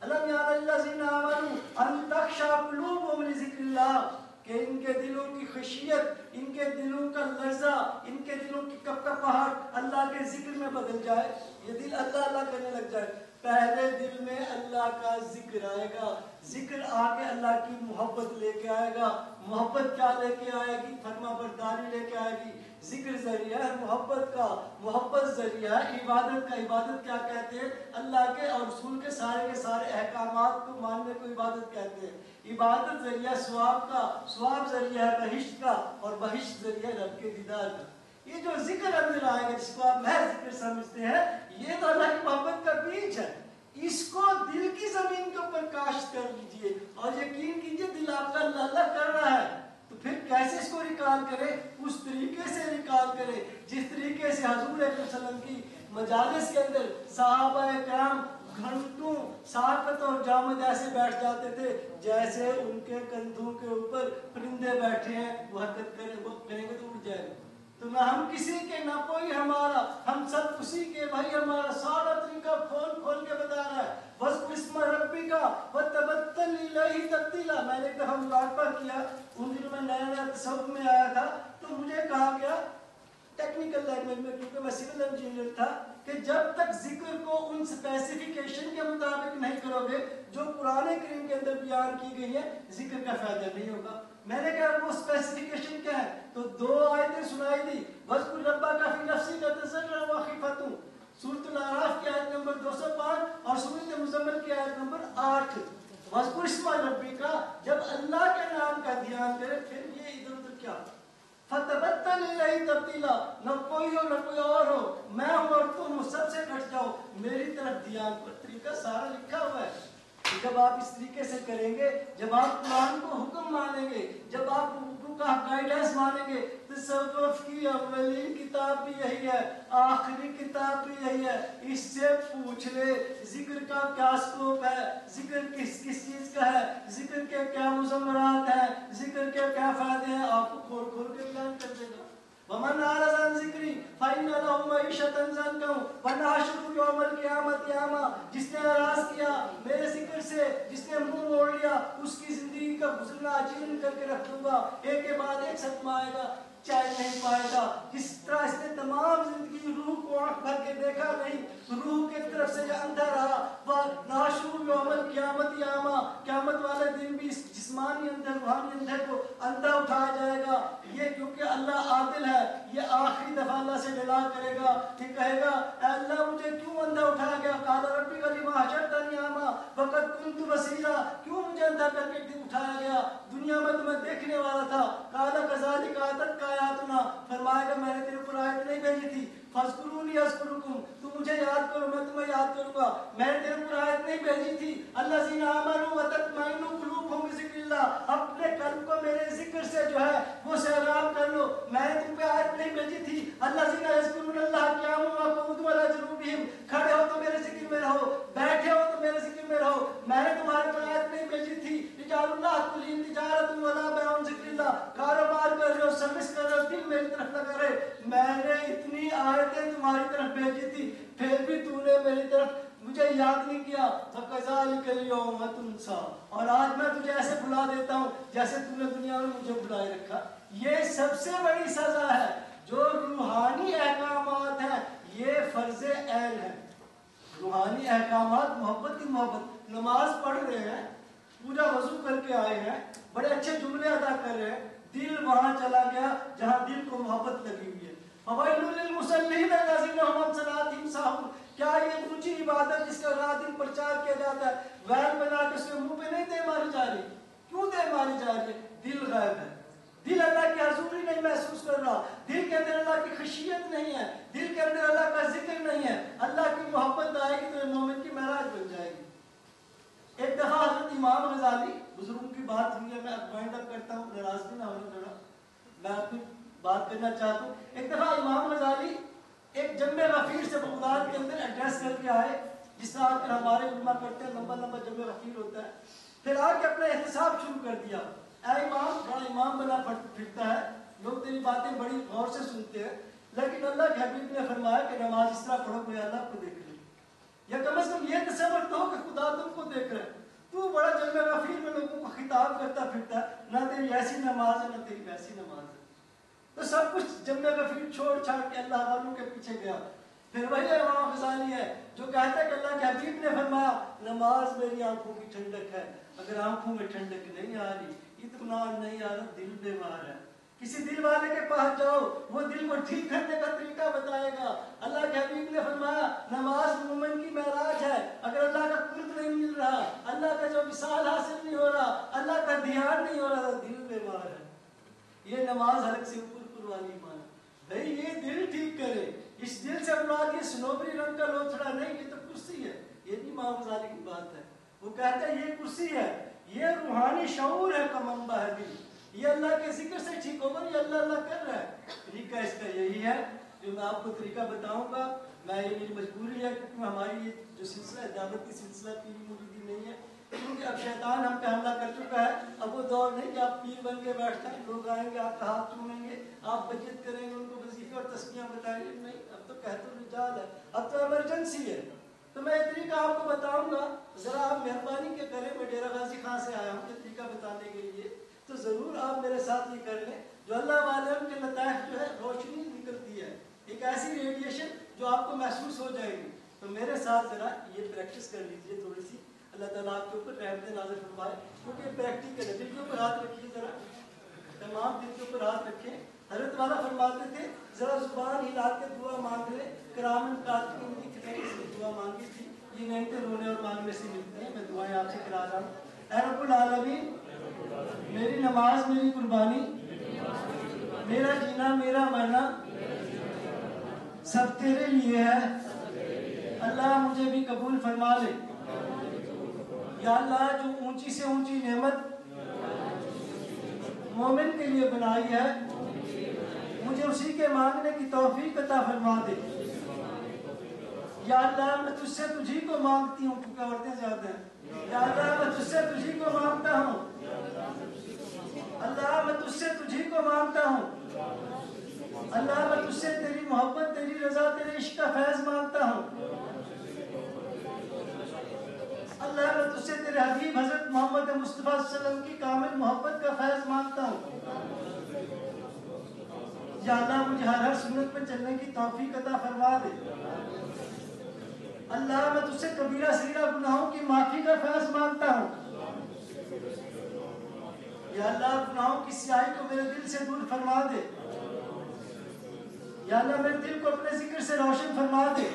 Speaker 1: الم یعن للذین آمنوا ان تخشع قلوبہم لذکر اللہ، کہ ان کے دلوں کی خشیت، ان کے دلوں کا لرزہ، ان کے دلوں کی کپکپاہٹ اللہ کے ذکر میں بدل جائے، یہ دل اللہ اللہ کرنے لگ جائے۔ پہلے دل میں اللہ کا ذکر آئے گا، ذکر آگے اللہ کی محبت لے کے آئے گا۔ محبت کیا لے کے آئے گی؟ فرما برداری لے کے آئے گی۔ ذکر ذریعہ ہے محبت کا، محبت ذریعہ ہے عبادت کا۔ عبادت کیا کہتے ہیں؟ اللہ کے اور رسول کے سارے احکامات کو ماننے کو عبادت کہتے ہیں۔ عبادت ذریعہ ثواب کا، ثواب ذریعہ ہے بہشت کا، اور بہشت ذریعہ رب کے دیدار کا۔ یہ جو ذکر اندر آئے گا، جس کو آپ محض ذکر سمجھتے ہیں، یہ تو اللہ کی محبت کا بیج ہے۔ اس کو دل کی زمین کے اوپر کاشت کر لیجئے اور یقین کیجئے دل آپ کا اللہ اللہ کر رہا ہے۔ تو پھر کیسے اس کو ریکال کرے؟ اس طریقے سے ریکال کرے جس طریقے سے حضور صلی اللہ علیہ وسلم کی مجالس کے اندر صحابہ کرام گھنٹوں ساکت اور جامد ایسے بیٹھ جاتے تھے جیسے ان کے کندھوں کے اوپر پرندے بیٹھے ہیں، وہ حرکت کریں گے تو اڑ جائے گا۔ تو نہ ہم کسی کے نہ کوئی ہمارا، ہم سب اسی کے، بھائی ہمارا سارا طریقہ کھول کے بتا رہا ہے. وَاذْكُرِ اسْمَ رَبِّكَ وَتَبَتَّلْ إِلَيْهِ تَبْتِيلًا. میں نے ایک دفعہ مراقبہ کیا، ان دنوں میں نیا تصوف میں آیا تھا، تو مجھے کہا گیا ٹیکنیکل لینگویج میں، کیونکہ میں سول انجینئر تھا، کہ جب تک ذکر کو ان اسپیسیفیکیشن کے مطابق نہیں کرو گے جو قرآن کریم کے اندر بیان کی گئی ہے، ذکر کا فائدہ نہیں ہوگا. میں نے کہا وہ اسپیسیفیکیشن کیا ہے؟ تو 2 آیتیں سنائی دی. وَاذْكُرْ رَبَّكَ فِي نَفْسِكَ تَضَرُّعًا وَخِيفَةً، سورۃ الاعراف کی آیت نمبر 205 اور سورۃ مزمل کی آیت نمبر 8. وَاذْكُرِ اسْمَ رَبِّكَ، جب اللہ کے نام کا دھیان کرے، پھر یہ ادھر ادھر کیا، فَتَبَتَّلْ إِلَيْهِ تَبْتِيلًا، نہ کوئی ہو نہ کوئی اور ہو، میں ہوں اور تم ہو، سب سے کٹ جاؤ میری طرف دھیان پر. طریقہ سارا لکھا ہوا ہے. جب آپ اس طریقے سے کریں گے، جب آپ قرآن کو حکم مانیں گے، جب آپ حکم کا گائیڈنس مانیں گے، تصوف کی اولین کتاب بھی یہی ہے، آخری کتاب بھی یہی ہے. اس سے پوچھ لے ذکر کا کیا سکوپ ہے، ذکر کس چیز کا ہے، ذکر کے کیا مضمرات ہیں، ذکر کے کیا فائدے ہیں، آپ کو کھول کھول کے بیان کر دے گا. وَمَنْ أَعْرَضَ عَنْ ذِكْرِي فَإِنَّ لَهُ مَعِيشَةً ضَنكًا وَنَحْشُرُهُ يَوْمَ الْقِيَامَةِ أَعْمَىٰ. جس نے اعراض کیا میرے ذکر سے، جس نے منہ موڑ لیا، اس کی زندگی کا گزرنا عجیب کر کے رکھ دوں گا، ایک کے بعد ایک صدمہ آئے گا، چین نہیں پائے گا. جس طرح اس نے تمام زندگی روح کو آنکھ بھر کے دیکھا نہیں، روح کی طرف سے جو اندھا رہا، وَنَحْشُرُهُ يَوْمَ الْقِيَامَةِ أَعْمَىٰ، قیامت والے دن بھی اس جسمانی اندھے روحانی اندھے کو اندھا اٹھایا جائے گا. یہ کیونکہ اللہ عادل ہے، یہ آخری دفعہ اللہ سے ڈلا کرے گا، یہ کہے گا اے اللہ مجھے کیوں اندھا اٹھایا گیا؟ قال ربی لما حشرتنی اعمیٰ وقد كنت بصیرا، کیوں مجھے اندھا کر کے اٹھایا گیا؟ دنیا میں تو میں دیکھنے والا تھا. قال كذلك اتتك آیاتنا، فرمائے گا میں نے تیرے اوپر آیت نہیں بھیجی تھی، فاذکرونی اذکرکم، تو مجھے یاد کرو میں تمہیں یاد کروں گا. میں نے تیرے اوپر آیت نہیں بھیجی تھی الذین آمنوا وتطمئن قلوبهم بذکر اللہ، اپنے قلب کو میرے ذکر سے جو ہے وہ سیراب کر لو. میں نے تم پہ آیت نہیں بھیجی تھی الذین یذکرون اللہ قیاما وقعودا وعلی جنوبہم، کھڑے ہو تو میرے ذکر میں رہو، بیٹھے ہو تو میرے ذکر میں رہو. میں نے تمہارے پر آیت نہیں بھیجی تھی اجعلوا اللہ تلہم تجارۃ ولا بیع عن ذکر اللہ، کاروبار کر رہے ہو، سروس کر رہے ہو، دل میری طرف نہ کرے. میں نے اتنی آیتیں تمہاری طرف بھیجی تھی، پھر بھی تو نے میری طرف مجھے یاد نہیں کیا. فَكَذَلِكَ الْيَوْمَ تُنْسَىٰ، اور آج میں تجھے ایسے بھلا دیتا ہوں جیسے تو نے دنیا میں مجھے بھلائے رکھا. یہ سب سے بڑی سزا ہے. جو روحانی احکامات ہیں یہ فرض عین ہے. روحانی احکامات، محبت کی محبت، نماز پڑھ رہے ہیں، پورا وضو کر کے آئے ہیں، بڑے اچھے جملے ادا کر رہے ہیں، دل وہاں چلا گیا جہاں دل کو محبت لگی ہوئی ہے. فَوَيْلٌ لِّلْمُصَلِّينَ الَّذِينَ هُمْ عَنْ صَلَاتِهِمْ سَاهُونَ. کیا یہ اونچی عبادت جس کا رات دن پرچار کیا جاتا ہے، ویل بنا کے اس کے منہ پہ نہیں دے ماری جا رہی؟ کیوں دے ماری جا رہی ہے؟ دل غائب ہے، دل اللہ کی حضوری نہیں محسوس کر رہا، دل کے اندر اللہ کی خشیت نہیں ہے، دل کے اندر اللہ کا ذکر نہیں ہے. اللہ کی محبت آئے گی تو یہ مومن کی معراج بن جائے گی. ایک دفعہ حضرت امام غزالی، بزرگوں کی بات ہوئی ہے، میں وائنڈ اپ کرتا ہوں، ناراض بھی نہ ہونے تھوڑا، میں اپنی بات کرنا چاہتا ہوں. ایک دفعہ امام غزالی ایک جمع غفیر سے بغداد کے اندر ایڈریس کر کے آئے، جس طرح آج ہمارے علماء کرتے ہیں، لمبا لمبا جمع غفیر ہوتا ہے. پھر آ کے اپنا احتساب شروع کر دیا. اے امام، بڑا امام بنا پھرتا ہے، لوگ تیری باتیں بڑی غور سے سنتے ہیں، لیکن اللہ کے حبیب نے فرمایا کہ نماز اس طرح پڑھو کوئی اللہ کو دیکھ لے، یا کم از کم یہ تصور تو ہو کہ خدا تم کو دیکھ رہا ہے. تو بڑا جمع غفیر میں لوگوں کو خطاب کرتا پھرتا ہے، نہ تیری ایسی نماز ہے نہ تیری ویسی نماز ہے. تو سب کچھ جمع غفیر چھوڑ چھاڑ کے اللہ والوں کے پیچھے گیا. پھر وہی امام غزالی ہے جو کہتا ہے کہ اللہ کے حبیب نے فرمایا نماز میری آنکھوں کی ٹھنڈک ہے. اگر آنکھوں میں ٹھنڈک نہیں آ رہی، اطمینان نہیں آ رہا، دل بیمار ہے. کسی دل والے کے پاس جاؤ، وہ دل کو ٹھیک کرنے کا طریقہ بتائے گا. اللہ کے حبیب نے فرمایا نماز مومن کی معراج ہے. اگر اللہ کا قرب نہیں مل رہا، اللہ کا جو وصال حاصل نہیں ہو رہا، اللہ کا دھیان نہیں ہو رہا، دل بیمار ہے. یہ نماز حلق سے اوپر والی ایمان ہے. بھائی یہ دل ٹھیک کرے. اس دل سے مراد یہ سنوبری رنگ کا لوچڑا نہیں، یہ تو کرسی ہے. یہ نہیں امام غزالی کی بات ہے. وہ کہتا ہے یہ کرسی ہے، یہ روحانی شعور ہے کا منبع ہے دل. یہ اللہ کے ذکر سے ٹھیک ہوگا، یہ اللہ اللہ کر رہا ہے. طریقہ اس کا یہی ہے جو میں آپ کو طریقہ بتاؤں گا. میں یہ میری مجبوری ہے کیونکہ ہماری یہ جو سلسلہ ہے دعوتی سلسلہ پیری موجودی نہیں ہے، کیونکہ اب شیطان ہم پہ حملہ کر چکا ہے. اب وہ دور نہیں کہ آپ پیر بن کے بیٹھ جائیں، لوگ آئیں گے آپ کا ہاتھ چومیں گے، آپ بچت کریں گے، ان کو وظیفہ بتائیں گے نہیں اب تو قحط الرجال ہے, اب تو ایمرجنسی ہے. تو میں طریقہ آپ کو بتاؤں گا, ذرا آپ مہربانی کے کریں, میں ڈیرہ غازی خان سے آیا ہوں یہ طریقہ بتانے کے لیے, تو ضرور آپ میرے ساتھ یہ کر لیں. جو اللہ والے ان کے لطائف جو ہے روشنی نکلتی ہے, ایک ایسی ریڈیشن جو آپ کو محسوس ہو جائے گی. تو میرے ساتھ ذرا یہ پریکٹس کر لیجئے تھوڑی سی, اللہ تعالیٰ آپ کے اوپر رحمت نازل فرمائے, کیونکہ یہ پریکٹیکل ہے. دل کے اوپر ہاتھ رکھیے ذرا, تمام دل کے اوپر ہاتھ رکھیں. حضرت والا فرماتے تھے ذرا زبان ہلا کے دعا مانگ لے, کرامن کاتبین لکھ رہے اس نے دعا مانگی تھی. یہ نعمتیں رونے اور مانگنے سے ملتی ہیں, میں دعائیں آپ سے کرا رہا ہوں. اے رب العالمین, میری نماز میری قربانی, میرا جینا میرا مرنا سب تیرے لیے ہے. اللہ مجھے بھی قبول فرما لے. یا اللہ جو اونچی سے اونچی نعمت مومن کے لیے بنائی ہے, مجھے اسی کے مانگنے کی توفیق عطا فرما دے. یا اللہ میں تجھ سے تجھی کو مانگتی ہوں, کیونکہ عورتیں زیادہ ہیں. یا اللہ میں تجھ سے تجھی کو مانگتا ہوں. اللہ میں تجھ سے تجھی کو مانگتا ہوں. اللہ میں تجھ سے تیری محبت, تیری رضا, تیرے عشق کا فیض مانگتا ہوں. اللہ میں تجھ سے تیرے حبیب حضرت محمد مصطفیٰ صلی اللہ علیہ وسلم کی کامل محبت کا فیض مانگتا ہوں. یا اللہ مجھے ہر سنت پہ چلنے کی توفیق عطا فرما دے. اللہ میں تجھ سے کبیرہ صغیرہ گناہوں کی معافی کا فیض مانگتا ہوں. یا اللہ گناہوں کی سیاہی کو میرے دل سے دور فرما دے. یا اللہ میرے دل کو اپنے ذکر سے روشن فرما دے.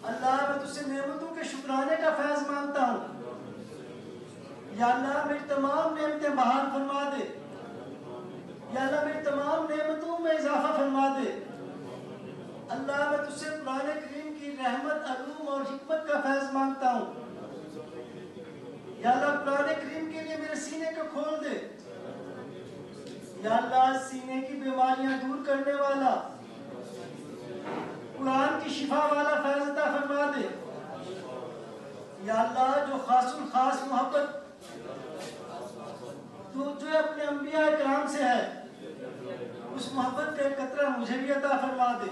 Speaker 1: اللہ میں تجھ سے نعمتوں کے شکرانے کا فیض مانگتا ہوں. یا اللہ میری تمام نعمتیں بحال فرما دے. یا اللہ میری تمام نعمتوں میں اضافہ فرما دے. اللہ میں تجھ سے قرآن کریم کی رحمت, علوم اور حکمت کا فیض مانگتا ہوں. یا اللہ قرآن کریم کے لیے میرے سینے کو کھول دے. یا اللہ سینے کی بیماریاں دور کرنے والا, قرآن کی شفا والا فیض عطا فرما دے. یا اللہ جو خاص الخاص محبت تو جو اپنے انبیاء کرام سے ہے, اس محبت کا ایک قطرہ مجھے بھی عطا فرما دے.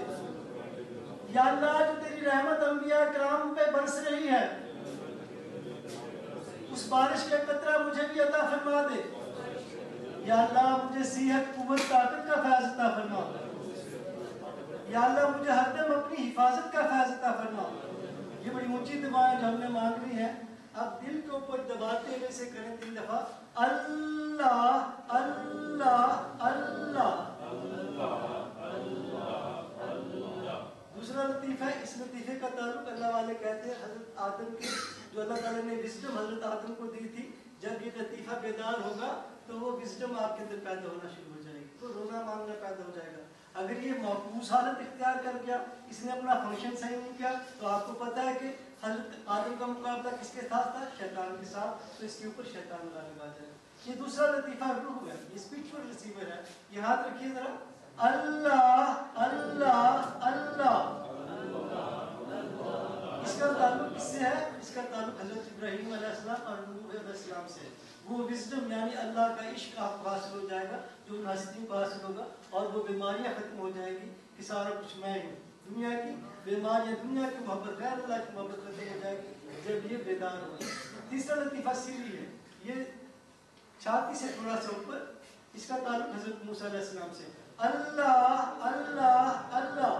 Speaker 1: یا اللہ جو تیری رحمت انبیاء کرام پہ برس رہی ہے, اس بارش کا قطرہ مجھے بھی عطا فرما دے. یا اللہ مجھے صحت, قوت, طاقت کا فیض عطا فرما. یا اللہ مجھے ہر دم اپنی حفاظت کا فیض عطا فرما. یہ بڑی اونچی دعائیں جو ہم نے مانگ لی ہیں, اب دل کے اوپر دباتے ہوئے سے کریں 3 دفعہ. اللہ اللہ اللہ. دوسرا لطیفہ ہے, اس لطیفے کا تعلق اللہ والے کہتے ہیں حضرت آدم کے, جو اللہ تعالیٰ نے وزڈم حضرت آدم کو دی تھی, جب یہ لطیفہ بیدار ہوگا تو وہ وزڈم آپ کے اندر پیدا ہونا شروع ہو جائے گی, تو رونا مانگنا پیدا ہو جائے گا. اگر یہ معکوس حالت اختیار کر گیا, اس نے اپنا فنکشن صحیح نہیں کیا, تو آپ کو پتہ ہے کہ حضرت آدم کا مقابلہ کس کے ساتھ تھا؟ شیطان کے ساتھ. تو اس کے اوپر شیطان غالب آ جائے. یہ دوسرا لطیفہ روح ہے, یہ اسپرچول ریسیور ہے. یہ ہاتھ رکھیے ذرا. اللہ اللہ اللہ. اس کا تعلق کس سے ہے؟ اس کا تعلق حضرت ابراہیم علیہ السلام اور نوح علیہ السلام سے. وہ وزڈم یعنی اللہ کا عشق آپ کو حاصل ہو جائے گا, جو ان ہستیوں کو حاصل ہوگا, اور وہ بیماریاں ختم ہو جائیں گی کہ سارا کچھ میں ہوں. دنیا کی بیماریاں, دنیا کی محبت, غیر اللہ کی محبت ختم ہو جائے گی جب یہ بیدار ہوگا. تیسرا لطیفہ سیری ہے, یہ چھاتی سے تھوڑا سا اوپر, اس کا تعلق حضرت موسیٰ علیہ السلام سے. اللہ اللہ اللہ.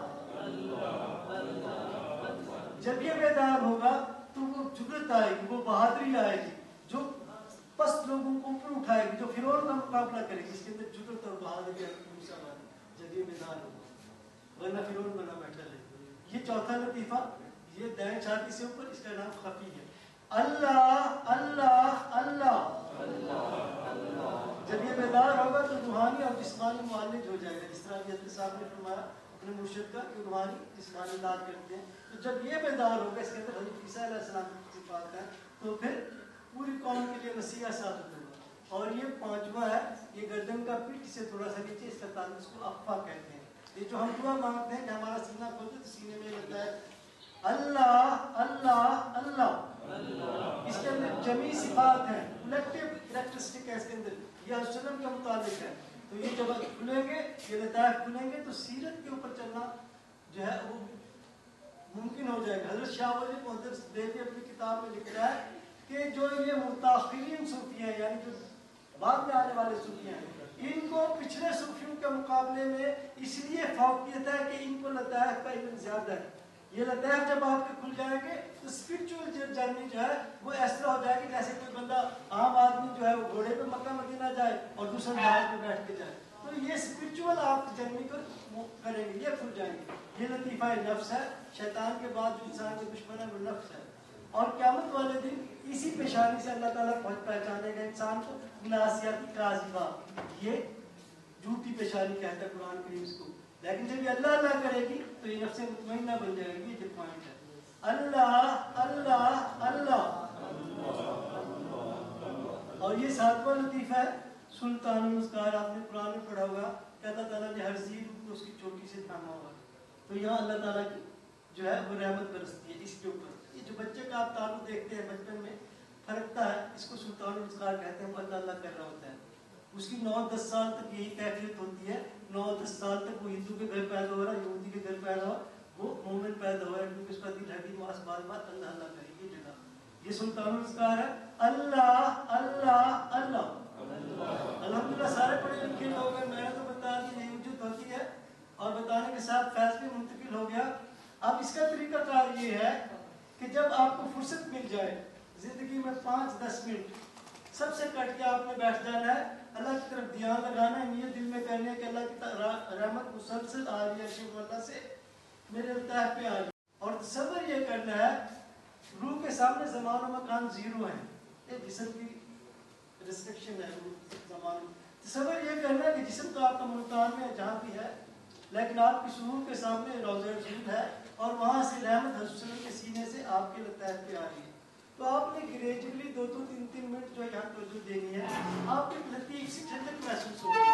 Speaker 1: جب یہ بیدار ہوگا تو وہ جرت آئے گی, وہ بہادری آئے گی, جو پست لوگوں کو اوپر اٹھائے گی, جو فرعون کا مقابلہ کرے گی. اس کے اندر جرت اور بہادری موسیٰ والی, جب یہ بیدار ہوگا, ورنہ فرعون بنا بیٹھا رہے. یہ چوتھا لطیفہ, یہ دائیں چھاتی سے اوپر, اس کا نام خفی ہے. اللہ اللہ اللہ. جب یہ بیدار ہوگا تو روحانی اور جسمانی معالج ہو جائے گا, جس طرح یہ صاحب نے فرمایا اپنے مرشد کا کہ روحانی جسمانی علاج کرتے ہیں. تو جب یہ بیدار ہوگا, اس کے اندر حضرت عیسیٰ علیہ السلام کی صفات ہے, تو پھر پوری قوم کے لیے مسیح ثابت ہوگا. اور یہ پانچواں ہے, یہ گردن کا پیٹھ سے تھوڑا سا نیچے, اس کا تعلق اس کو افا کہتے ہیں. یہ جو ہم دعا مانگتے ہیں کہ ہمارا سینہ کھولتے تو سینے میں لگتا ہے اللہ اللہ اللہ. اس کے اندر جمی صفات ہیں, کلیکٹیو کریکٹرسٹک ہے اس کے اندر, یہ وسلم کے متعلق ہے. تو یہ جب کھلیں گے یہ لطائف کھلیں گے تو سیرت کے اوپر چلنا جو ہے وہ ممکن ہو جائے گا. حضرت شاہ ولی محدث دہلوی اپنی کتاب میں لکھ رہا ہے کہ جو یہ متاخرین صوفی ہیں یعنی جو بعد میں آنے والے صوفی ہیں, ان کو پچھلے صوفیوں کے مقابلے میں اس لیے فوقیت ہے کہ ان کو لطائف کا علم زیادہ ہے. یہ لطائف جب آپ کے کھل جائیں گے تو اسپرچل جرنی جو ہے وہ اس طرح ہو جائے گی جیسے کوئی بندہ عام آدمی جو ہے وہ گھوڑے پہ مکہ مدینہ جائے اور دوسرے جہاز پہ بیٹھ کے جائے. تو یہ اسپرچل آپ جرنی کو کریں گے, یہ کھل جائیں گے. یہ لطیفہ نفس ہے, شیطان کے بعد جو انسان کے دشمن ہے وہ نفس ہے. اور قیامت والے دن اسی پیشانی سے اللہ تعالیٰ پہچانے گا انسان کو. ناسیاتی کاذبہ, یہ جھوٹی پیشانی کہتا ہے قرآن کریم اس کو. لیکن جب یہ اللہ اللہ کرے گی تو یہ نفس مطمئنہ بن جائے گی. یہ جو پوائنٹ ہے اللہ اللہ اللہ. اور یہ ساتواں لطیفہ ہے سلطان المسکار, آپ نے قرآن میں پڑھا ہوگا کہ اللہ تعالیٰ نے ہر زیر کو اس کی چوٹی سے تھاما ہوا. تو یہاں اللہ تعالیٰ کی جو ہے وہ رحمت برستی ہے اس کے اوپر. یہ جو بچے کا آپ تعلق دیکھتے ہیں بچپن میں پھرکتا ہے, اس کو سلطان المسکار کہتے ہیں. وہ اللہ اللہ کر رہا ہوتا ہے. اس کی 9-10 سال تک یہی کیفیت ہوتی ہے. 9-10 سال تک وہ ہندو کے گھر پیدا ہو رہا ہے, یہودی کے گھر پیدا ہو, وہ مومن پیدا ہو رہا ہے کیونکہ اس کا دل حدیث ماس بار بار اللہ اللہ کرے. یہ جگہ یہ سلطان المسکار ہے. اللہ اللہ اللہ. الحمدللہ سارے پڑھے لکھے لوگ ہیں, میں نے تو بتا دی نہیں وجود ہوتی ہے اور بتانے کے ساتھ فیض بھی منتقل ہو گیا. اب اس کا طریقہ کار یہ ہے کہ جب آپ کو فرصت مل جائے زندگی میں 5-10 منٹ سب سے کٹ کے آپ نے بیٹھ جانا ہے, اللہ کی طرف دھیان لگانا ہے, نیت دل میں کرنی ہے کہ اللہ کی رحمت مسلسل آ رہی ہے شکر اللہ سے میرے لطائف پہ آ رہی ہے. اور تصور یہ کرنا ہے روح کے سامنے زمان و مکان زیرو ہے, ایک جسم کی ریسٹرکشن ہے روح زمان. تصور یہ کرنا ہے کہ جسم کا آپ کا ملتان میں جہاں بھی ہے لیکن آپ کی شعور کے سامنے روضہ رسول ہے اور وہاں سے رحمت حضرت صلی اللہ علیہ وسلم کے سینے سے آپ کے لطائف پہ آ رہی ہے. تو آپ نے گریجولی 2-3 منٹ جو یہاں توجہ دینی ہے. آپ کو ایک لطیف سی ٹھنڈک محسوس ہوگی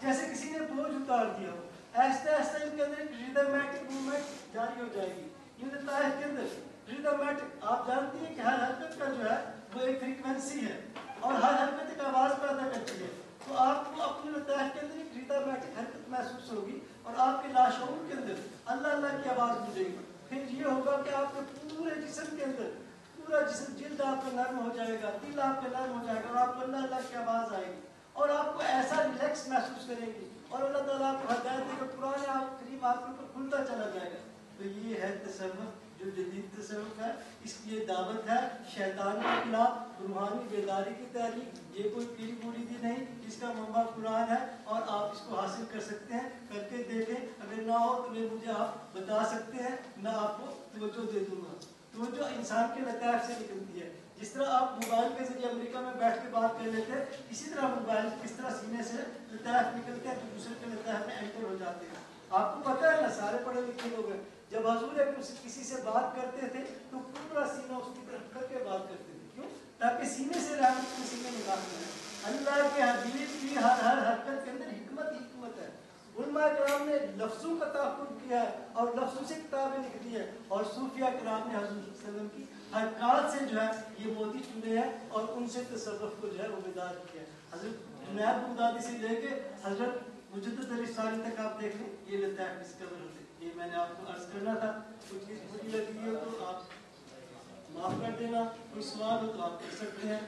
Speaker 1: جیسے کسی نے بوجھ اتار دیا ہو. آہستہ آہستہ ان کے اندر ایک ریدمیٹک موومنٹ جاری ہو جائے گی. ان لطائف کے اندر ریدمیٹک, آپ جانتی ہیں کہ ہر حرکت کا جو ہے وہ ایک فریکوینسی ہے اور ہر حرکت ایک آواز پیدا کرتی ہے. تو آپ کو اپنے لطائف کے اندر ایک ریدمیٹک حرکت محسوس ہوگی اور آپ کے لاشعور کے اندر اللہ اللہ کی آواز گونجے گی. پھر یہ ہوگا کہ آپ کے پورے جسم کے اندر پورا جسم, جلد آپ کا نرم ہو جائے گا, دل آپ کا نرم ہو جائے گا اور آپ کو اللہ اللہ کی آواز آئے گی اور آپ کو ایسا ریلیکس محسوس کریں گی اور اللہ تعالیٰ آپ کو ہدایت دے گا, قرآن کریم آپ کے اوپر کھلتا چلا جائے گا. تو یہ ہے تصوف جو جدید تصوف ہے. اس کی یہ دعوت ہے شیطان کے خلاف روحانی بیداری کی تحریک. یہ کوئی پیری پوری نہیں, اس کا منبع قرآن ہے اور آپ اس کو حاصل کر سکتے ہیں. کر کے دیکھیں, اگر نہ ہو تو مجھے آپ بتا سکتے ہیں, میں آپ کو توجہ دے دوں گا. توجہ انسان کے لطائف سے نکلتی ہے. جس طرح آپ موبائل کے ذریعے امریکہ میں بیٹھ کے بات کر لیتے ہیں, اسی طرح موبائل کس طرح سینے سے لطائف نکلتے ہیں تو دوسرے کے لطائف میں انٹر ہو جاتے ہیں. آپ کو پتہ ہے نا, سارے پڑھے لکھے لوگ ہیں, جب حضور کسی سے بات کرتے تھے تو پورا سینہ اس کی طرف کر کے بات کرتے تھے. کیوں؟ تاکہ سینے سے رحمت کے سینے نکالتے ہیں. اللہ کے حبیب کی ہر حرکت کے اندر حکمت ہے. علماء کرام نے لفظوں کا تحفظ کیا ہے اور لفظوں سے کتابیں لکھ دی ہیں اور صوفیہ کرام نے حضور صلی اللہ علیہ وسلم کی حرکات سے جو ہے یہ موتی چنے ہیں اور ان سے تصوف کو جو ہے وہ بیدار کیا ہے. حضرت جنید بغدادی سے لے کے حضرت مجدد علی ثانی تک آپ دیکھ لیں, یہ لطائف ڈسکور ہوتے. یہ میں نے آپ کو عرض کرنا تھا. کچھ چیز بری لگی ہو تو آپ معاف کر دینا, کوئی سوال ہو تو آپ کر سکتے ہیں.